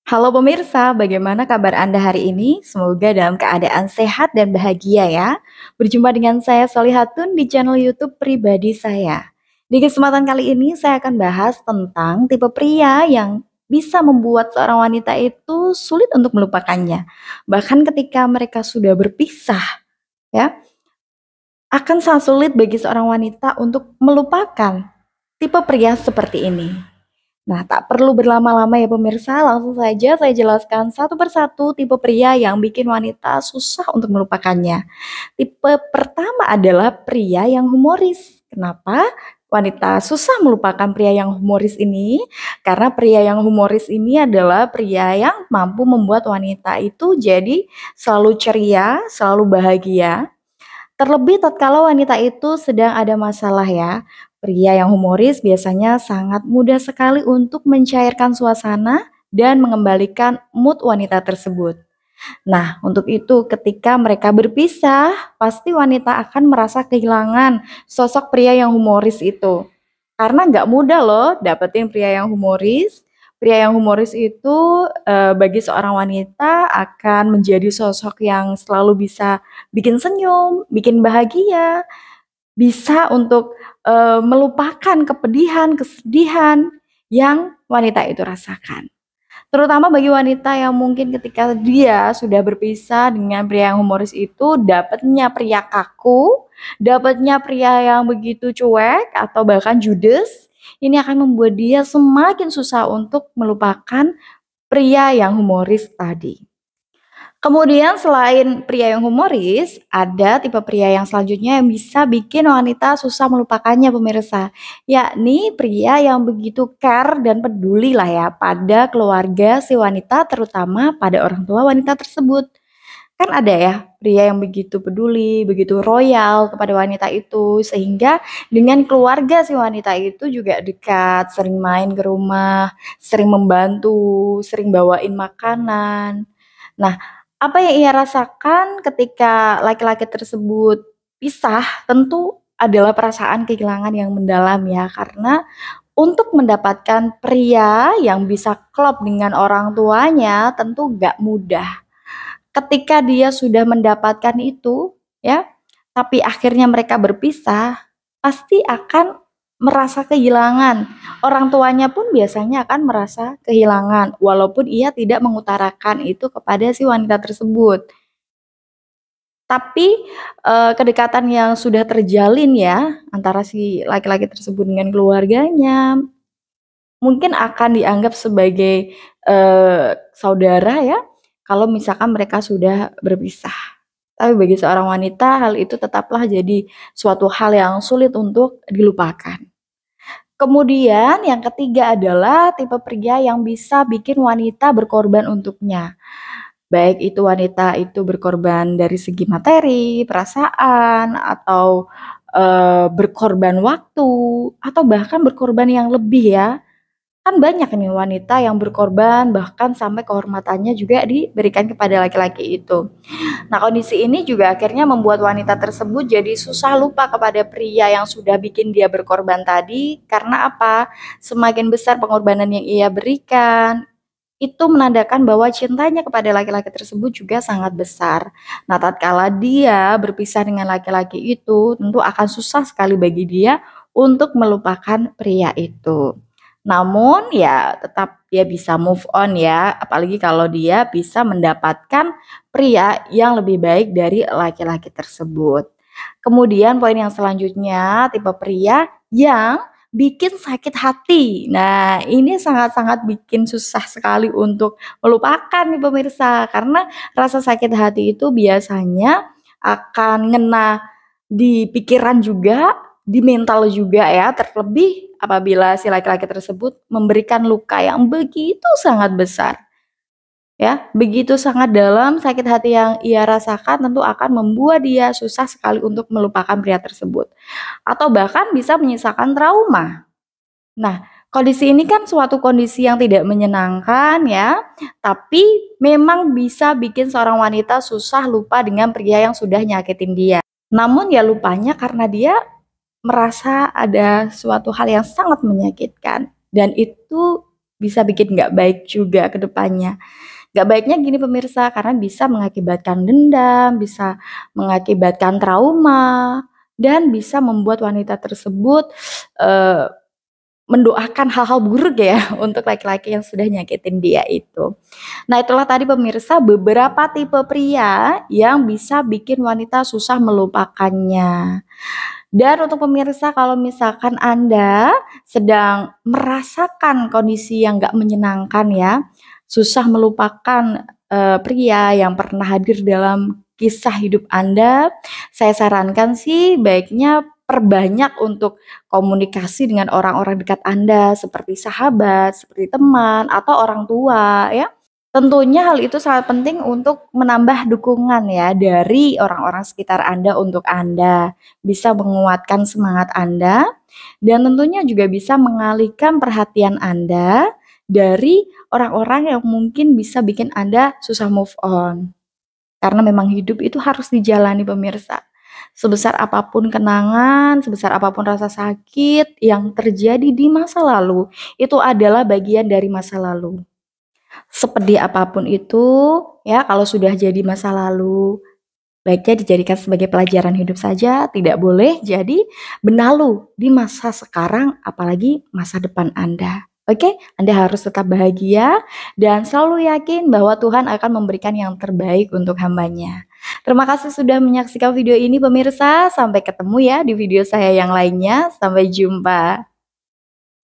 Halo pemirsa, bagaimana kabar Anda hari ini? Semoga dalam keadaan sehat dan bahagia ya. Berjumpa dengan saya Solihatun di channel YouTube pribadi saya. Di kesempatan kali ini saya akan bahas tentang tipe pria yang bisa membuat seorang wanita itu sulit untuk melupakannya. Bahkan ketika mereka sudah berpisah, ya, akan sangat sulit bagi seorang wanita untuk melupakan tipe pria seperti ini. Nah, tak perlu berlama-lama ya pemirsa, langsung saja saya jelaskan satu persatu tipe pria yang bikin wanita susah untuk melupakannya. Tipe pertama adalah pria yang humoris. Kenapa? Wanita susah melupakan pria yang humoris ini karena pria yang humoris ini adalah pria yang mampu membuat wanita itu jadi selalu ceria, selalu bahagia. Terlebih tatkala wanita itu sedang ada masalah ya. Pria yang humoris biasanya sangat mudah sekali untuk mencairkan suasana dan mengembalikan mood wanita tersebut. Nah, untuk itu ketika mereka berpisah, pasti wanita akan merasa kehilangan sosok pria yang humoris itu. Karena nggak mudah loh dapetin pria yang humoris. Pria yang humoris itu bagi seorang wanita akan menjadi sosok yang selalu bisa bikin senyum, bikin bahagia, bisa untuk melupakan kepedihan, kesedihan yang wanita itu rasakan. Terutama bagi wanita yang mungkin ketika dia sudah berpisah dengan pria yang humoris itu dapatnya pria kaku, dapatnya pria yang begitu cuek atau bahkan judes, ini akan membuat dia semakin susah untuk melupakan pria yang humoris tadi. Kemudian selain pria yang humoris, ada tipe pria yang selanjutnya yang bisa bikin wanita susah melupakannya pemirsa. Yakni pria yang begitu care dan peduli lah ya pada keluarga si wanita terutama pada orang tua wanita tersebut. Kan ada ya pria yang begitu peduli, begitu royal kepada wanita itu sehingga dengan keluarga si wanita itu juga dekat, sering main ke rumah, sering membantu, sering bawain makanan. Nah, apa yang ia rasakan ketika laki-laki tersebut pisah tentu adalah perasaan kehilangan yang mendalam ya, karena untuk mendapatkan pria yang bisa klop dengan orang tuanya tentu gak mudah. Ketika dia sudah mendapatkan itu, ya, tapi akhirnya mereka berpisah, pasti akan merasa kehilangan. Orang tuanya pun biasanya akan merasa kehilangan, walaupun ia tidak mengutarakan itu kepada si wanita tersebut. Tapi, kedekatan yang sudah terjalin ya, antara si laki-laki tersebut dengan keluarganya, mungkin akan dianggap sebagai, saudara ya, kalau misalkan mereka sudah berpisah. Tapi bagi seorang wanita, hal itu tetaplah jadi suatu hal yang sulit untuk dilupakan. Kemudian yang ketiga adalah tipe pria yang bisa bikin wanita berkorban untuknya. Baik itu wanita itu berkorban dari segi materi, perasaan, atau berkorban waktu, atau bahkan berkorban yang lebih ya. Kan banyak nih wanita yang berkorban bahkan sampai kehormatannya juga diberikan kepada laki-laki itu. Nah, kondisi ini juga akhirnya membuat wanita tersebut jadi susah lupa kepada pria yang sudah bikin dia berkorban tadi. Karena apa? Semakin besar pengorbanan yang ia berikan, itu menandakan bahwa cintanya kepada laki-laki tersebut juga sangat besar. Nah, tatkala dia berpisah dengan laki-laki itu, tentu akan susah sekali bagi dia untuk melupakan pria itu. Namun ya tetap dia bisa move on ya, apalagi kalau dia bisa mendapatkan pria yang lebih baik dari laki-laki tersebut. Kemudian poin yang selanjutnya, tipe pria yang bikin sakit hati. Nah, ini sangat-sangat bikin susah sekali untuk melupakan nih pemirsa, karena rasa sakit hati itu biasanya akan ngena di pikiran juga, di mental juga ya, terlebih apabila si laki-laki tersebut memberikan luka yang begitu sangat besar. Ya, begitu sangat dalam sakit hati yang ia rasakan tentu akan membuat dia susah sekali untuk melupakan pria tersebut. Atau bahkan bisa menyisakan trauma. Nah, kondisi ini kan suatu kondisi yang tidak menyenangkan ya, tapi memang bisa bikin seorang wanita susah lupa dengan pria yang sudah nyakitin dia. Namun ya lupanya karena dia merasa ada suatu hal yang sangat menyakitkan dan itu bisa bikin nggak baik juga ke depannya. Nggak baiknya gini pemirsa, karena bisa mengakibatkan dendam, bisa mengakibatkan trauma, dan bisa membuat wanita tersebut eee, mendoakan hal-hal buruk ya untuk laki-laki yang sudah nyakitin dia itu. Nah, itulah tadi pemirsa beberapa tipe pria yang bisa bikin wanita susah melupakannya. Dan untuk pemirsa kalau misalkan Anda sedang merasakan kondisi yang nggak menyenangkan ya, susah melupakan, pria yang pernah hadir dalam kisah hidup Anda, saya sarankan sih baiknya perbanyak untuk komunikasi dengan orang-orang dekat Anda, seperti sahabat, seperti teman, atau orang tua ya. Tentunya hal itu sangat penting untuk menambah dukungan ya dari orang-orang sekitar Anda untuk Anda, bisa menguatkan semangat Anda, dan tentunya juga bisa mengalihkan perhatian Anda dari orang-orang yang mungkin bisa bikin Anda susah move on. Karena memang hidup itu harus dijalani pemirsa. Sebesar apapun kenangan, sebesar apapun rasa sakit yang terjadi di masa lalu, itu adalah bagian dari masa lalu. Sepedih apapun itu, ya kalau sudah jadi masa lalu, baiknya dijadikan sebagai pelajaran hidup saja, tidak boleh jadi benalu di masa sekarang, apalagi masa depan Anda. Oke, Anda harus tetap bahagia dan selalu yakin bahwa Tuhan akan memberikan yang terbaik untuk hambanya. Terima kasih sudah menyaksikan video ini pemirsa, sampai ketemu ya di video saya yang lainnya, sampai jumpa.